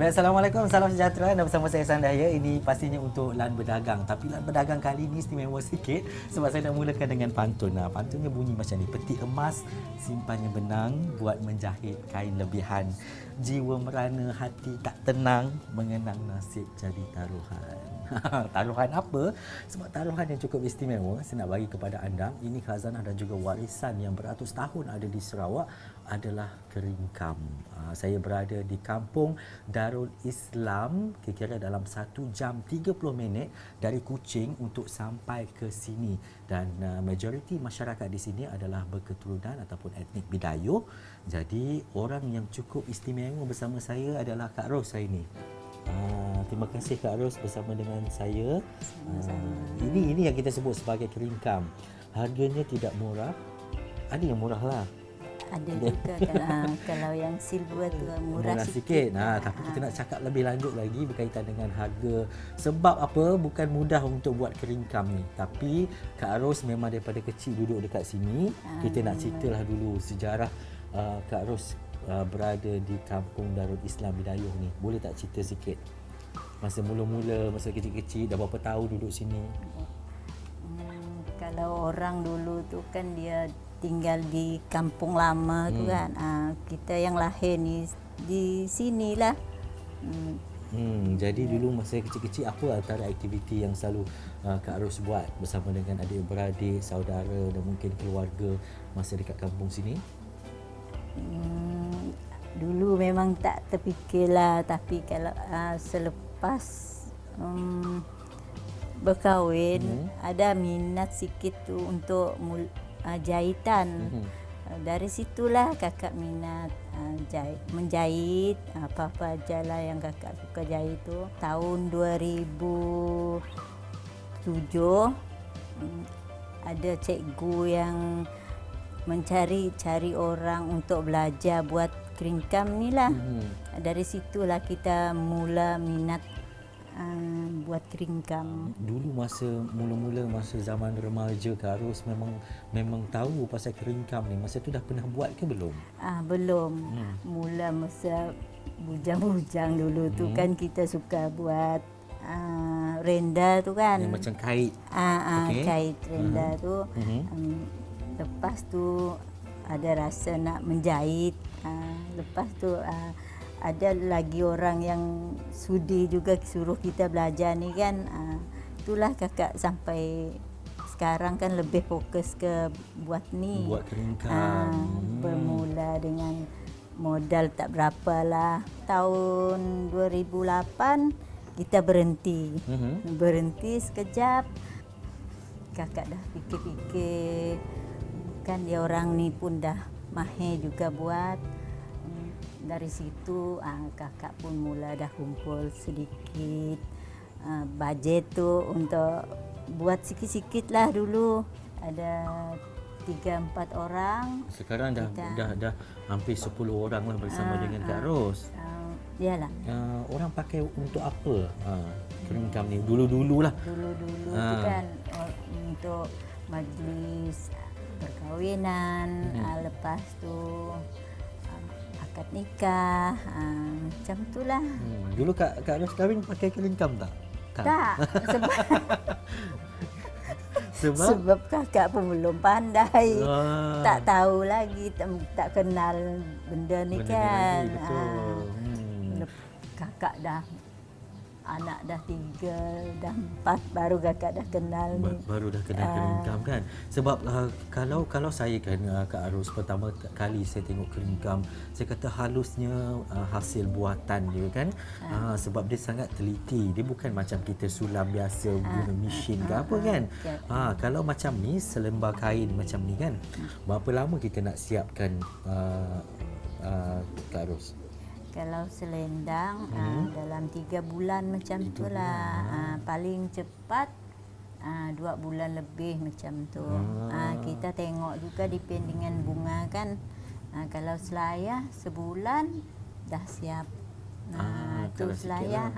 Assalamualaikum, salam sejahtera. Dan bersama saya Sandaya. Ini pastinya untuk Lan Berdagang. Tapi Lan Berdagang kali ini istimewa sikit sebab saya nak mulakan dengan pantun. Pantunnya bunyi macam ni. Peti emas, simpannya benang, buat menjahit kain lebihan. Jiwa merana, hati tak tenang, mengenang nasib jadi taruhan. Taruhan apa? Sebab taruhan yang cukup istimewa saya nak bagi kepada anda. Ini khazanah dan juga warisan yang beratus tahun ada di Sarawak adalah keringkam. Saya berada di kampung Darul Islam, kira-kira dalam 1 jam 30 minit dari Kuching untuk sampai ke sini. Dan majoriti masyarakat di sini adalah berketurunan ataupun etnik Bidayuh. Jadi orang yang cukup istimewa bersama saya adalah Kak Ros hari ini. Terima kasih Kak Ros bersama dengan saya. Ini yang kita sebut sebagai keringkam. Harganya tidak murah. Ada yang murah lah. Ada juga kalau yang silver tu murah sikit. Tapi kita nak cakap lebih lanjut lagi berkaitan dengan harga. Sebab apa? Bukan mudah untuk buat keringkam ni. Tapi Kak Ros memang daripada kecil duduk dekat sini. Kita nak ceritalah dulu sejarah Kak Ros berada di kampung Darul Islam Bidayuh ni. Boleh tak cerita sikit? Masa mula-mula, masa kecil-kecil, dah berapa tahun duduk sini? Kalau orang dulu tu kan dia tinggal di kampung lama tu kan. Kita yang lahir ni di sinilah. Jadi dulu masa kecil-kecil apa antara aktiviti yang selalu Kak Ros buat bersama dengan adik-beradik, saudara dan mungkin keluarga masa dekat kampung sini? Dulu memang tak terfikirlah, tapi kalau selepas berkahwin ada minat sikit tu untuk jahitan. Dari situlah kakak minat menjahit apa-apa ajalah yang kakak suka jahit tu. Tahun 2007 ada cikgu yang mencari orang untuk belajar buat keringkam ni lah. Dari situlah kita mula minat buat keringkam. Dulu masa mula-mula masa zaman remaja Kak Ros memang tahu pasal keringkam ni. Masa tu dah pernah buat ke belum? Belum. Mula masa bujang-bujang dulu tu kan kita suka buat renda tu kan. Yang macam kait. Kait renda tu. Lepas tu ada rasa nak menjahit. Lepas tu ada lagi orang yang sudi juga suruh kita belajar ni kan. Itulah kakak sampai sekarang kan lebih fokus ke buat ni. Buat keringkam. Bermula dengan modal tak berapa lah. Tahun 2008 kita berhenti. Berhenti sekejap. Kakak dah fikir-fikir. Kan dia orang ni pun dah mahir juga buat. Dari situ kakak pun mula dah kumpul sedikit bajet tu untuk buat sikit-sikit lah dulu. Ada 3-4 orang. Sekarang dah hampir 10 orang lah bersama dengan Kak Ros. Yalah. Orang pakai untuk apa keringkam ni? Dulu-dulu lah. Dulu-dulu tu kan untuk majlis perkahwinan, lepas tu akad nikah, macam itulah. Dulu Kak Ros kahwin pakai keringkam tak? Tak. Sebab kakak pun belum pandai. Tak tahu lagi, tak kenal benda ni kan. Ni lagi, betul. Kakak dah anak dah 3, dah 4 baru kakak dah kenal ni. Baru dah kenal keringkam kan. Sebab kalau saya kan Kak Ros pertama kali saya tengok keringkam, saya kata halusnya hasil buatan dia kan. Sebab dia sangat teliti. Dia bukan macam kita sulam biasa guna mesin ke apa kan. Kalau macam ni selembar kain macam ni kan. Berapa lama kita nak siapkan Kak Ros? Kalau selendang dalam 3 bulan macam tu lah. Paling cepat 2 bulan lebih macam tu. Kita tengok juga depend dengan bunga kan. Kalau selayah sebulan dah siap. Tu selayah.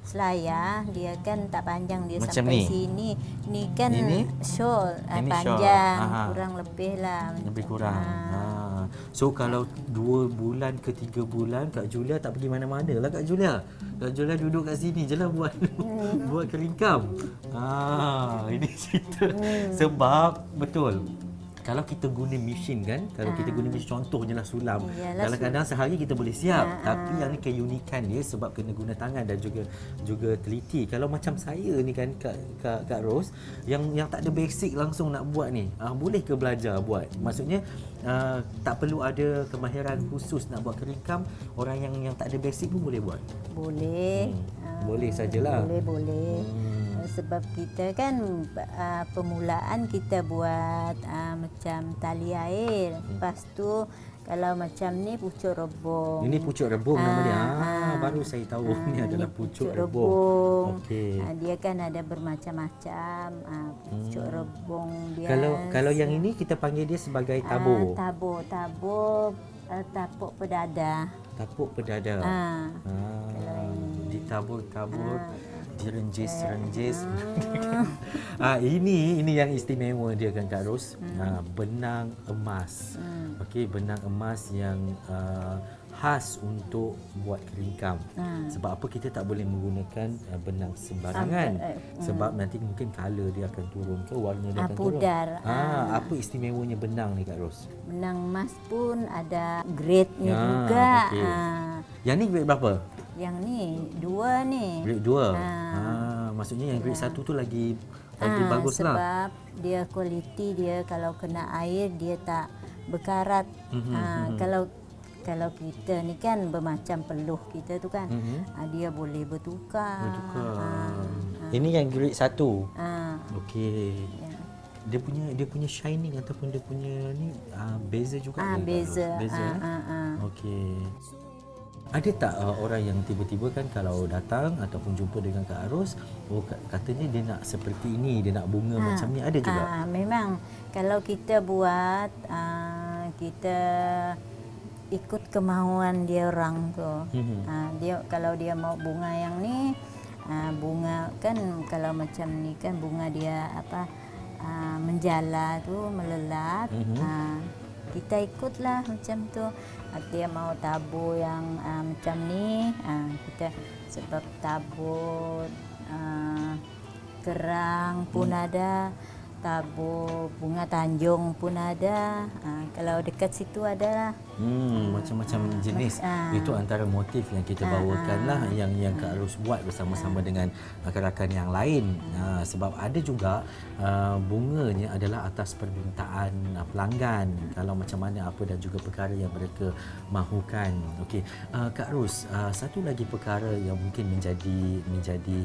Selayah dia kan tak panjang, dia macam sampai ni. sini. Ni kan ini? shawl Ini panjang, shawl. kurang lebih lah. Lebih kurang. So kalau 2 bulan ke 3 bulan Kak Julia tak pergi mana-mana lah Kak Julia. Kak Julia duduk kat sini je lah buat buat keringkam. Ini cerita. Sebab betul. Kalau kita guna mesin kan, kalau kita guna mesin contohnya lah sulam. Iyalah, Kadang-kadang sehari kita boleh siap. Tapi yang ni keunikan dia sebab kena guna tangan dan juga teliti. Kalau macam saya ni kan Kak Ros yang tak ada basic langsung nak buat ni, boleh ke belajar buat? Maksudnya tak perlu ada kemahiran khusus nak buat keringkam. Orang yang tak ada basic pun boleh buat. Boleh. Boleh sajalah. Boleh. Sebab kita kan permulaan kita buat macam tali air. Lepas tu kalau macam ni pucuk rebung. Ini pucuk rebung nama dia. Baru saya tahu ni adalah pucuk rebung. Okey. Dia kan ada bermacam-macam. Pucuk rebung dia. Kalau yang ini kita panggil dia sebagai tabur. Tapuk pedada. Tapuk pedada. Ditabur-tabur, direnjis-renjis. Ini yang istimewa dia kan Kak Ros. Benang emas. Okey, benang emas yang khas untuk buat keringkam. Sebab apa kita tak boleh menggunakan benang sembarangan. Sebab nanti mungkin color dia akan turun ke, warna dia akan pudar. turun. Apa istimewanya benang ni Kak Ros? Benang emas pun ada grade-nya juga. Okay. Yang ni grade berapa? Yang ni 2 ni. Grade 2. Maksudnya yang grade 1 tu lagi bagus lah. Sebab dia kualiti dia kalau kena air dia tak berkarat. Kalau kita ni kan bermacam peluh kita tu kan. Dia boleh bertukar. Ini yang grade 1. Okey. Ya. Dia punya shining ataupun dia punya ni beza juga ke? Beza. Okey. Ada tak orang yang tiba-tiba kan kalau datang ataupun jumpa dengan Kak Ros, katanya dia nak seperti ini, dia nak bunga macam ni, ada juga? Memang kalau kita buat, kita ikut kemauan dia orang tu. Dia kalau dia mau bunga yang ni, bunga kan kalau macam ni kan bunga dia menjala tu, melelat. Kita ikutlah macam tu. Dia mau tabur yang macam ni, kita sebab tabur kerang pun ada, tabur bunga tanjung pun ada. Kalau dekat situ ada lah. Macam-macam jenis. Itu antara motif yang kita bawakan lah, yang Kak Ros buat bersama-sama dengan rakan-rakan yang lain. Sebab ada juga bunganya adalah atas permintaan pelanggan. Kalau macam mana apa dan juga perkara yang mereka mahukan. Okey, Kak Ros, satu lagi perkara yang mungkin menjadi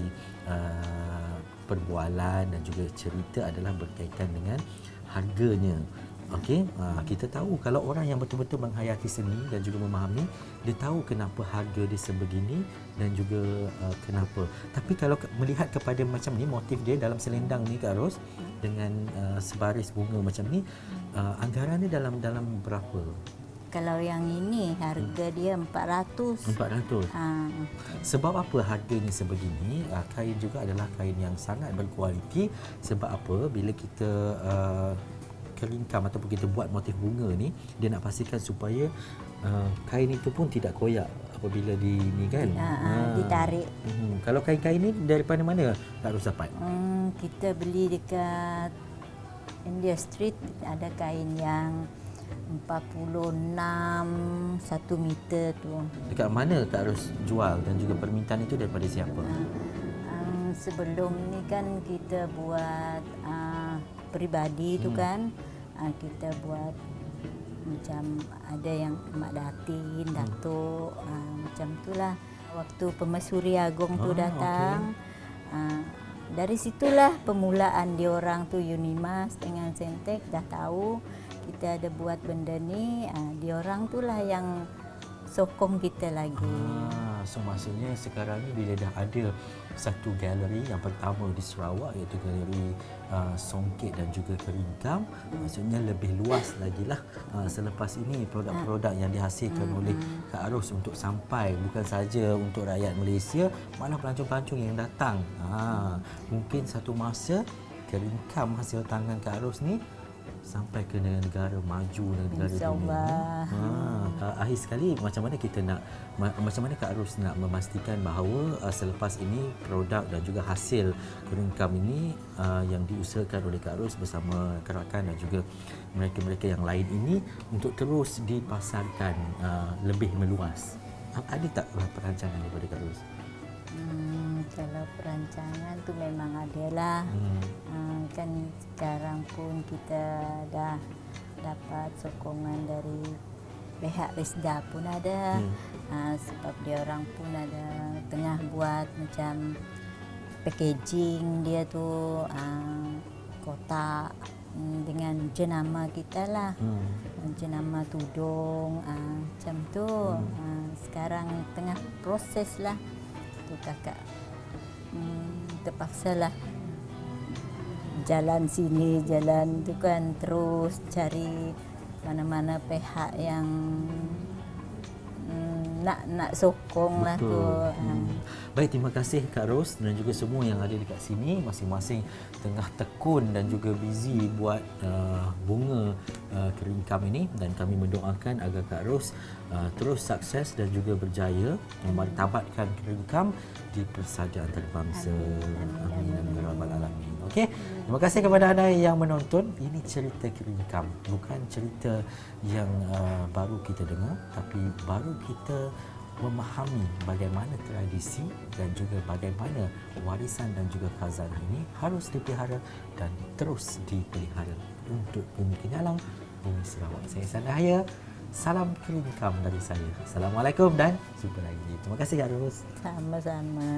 perbualan dan juga cerita adalah berkaitan dengan harganya. Okey, kita tahu kalau orang yang betul-betul menghayati seni dan juga memahami, dia tahu kenapa harga dia sebegini dan juga kenapa. Tapi kalau melihat kepada macam ni, motif dia dalam selendang ni Kak Ros, dengan sebaris bunga macam ni, anggarannya dalam berapa? Kalau yang ini harga dia 400. 400. Sebab apa harganya sebegini? Kain juga adalah kain yang sangat berkualiti. Sebab apa? Bila kita keringkam ataupun kita buat motif bunga ni, dia nak pastikan supaya kain itu pun tidak koyak apabila ni kan ditarik. Kalau kain-kain ni daripada mana Kak Ros dapat? Kita beli dekat India Street, ada kain yang 46 1 meter tu. Dekat mana Kak Ros jual dan juga permintaan itu daripada siapa? Sebelum ni kan kita buat peribadi tu kan, kita buat macam ada yang Mak Datin, Datuk, macam itulah. Waktu Permaisuri Agong tu datang, dari situlah permulaan diorang tu, Unimas dengan Sentek dah tahu kita ada buat benda ni. Diorang tu lah yang sokong kita lagi. So maksudnya sekarang ni bila dah ada satu galeri yang pertama di Sarawak, iaitu galeri songket dan juga keringkam, maksudnya lebih luas lagi lah selepas ini produk-produk yang dihasilkan oleh Kak Ros untuk sampai bukan saja untuk rakyat Malaysia, malah pelancong-pelancong yang datang. Mungkin satu masa keringkam hasil tangan Kak Ros ni sampai ke negara maju dan negara dunia. InsyaAllah. Akhir sekali, macam mana kita nak, macam mana Kak Ros nak memastikan bahawa selepas ini produk dan juga hasil keringkam ini yang diusahakan oleh Kak Ros bersama rakan dan juga mereka-mereka yang lain ini untuk terus dipasarkan lebih meluas. Ada tak perancangan daripada Kak Ros? Kalau perancangan tu memang ada lah. Kan sekarang pun kita dah dapat sokongan dari pihak Risda pun ada. Sebab dia orang pun ada tengah buat macam packaging dia tu, kotak dengan jenama kita lah, jenama tudung, macam tu. Sekarang tengah proses lah tu kakak. Terpaksalah jalan sini jalan tu kan, terus cari mana-mana pihak yang nak sokong lah tu. Baik, terima kasih Kak Ros dan juga semua yang ada dekat sini, masing-masing tengah tekun dan juga busy buat bunga keringkam ini, dan kami mendoakan agar Kak Ros terus sukses dan juga berjaya memartabatkan keringkam di persada antarabangsa. Amin amin ya rabbal alamin. Okey, terima kasih kepada anda yang menonton. Ini cerita keringkam, bukan cerita yang baru kita dengar, tapi baru kita memahami bagaimana tradisi dan juga bagaimana warisan dan juga khazanah ini harus dipelihara dan terus dipelihara untuk bumi Kenyalang, bumi Sarawak. Saya Ihsan Dahaya. Salam keringkam dari saya. Assalamualaikum dan jumpa lagi. Terima kasih Kak Ros. Sama-sama.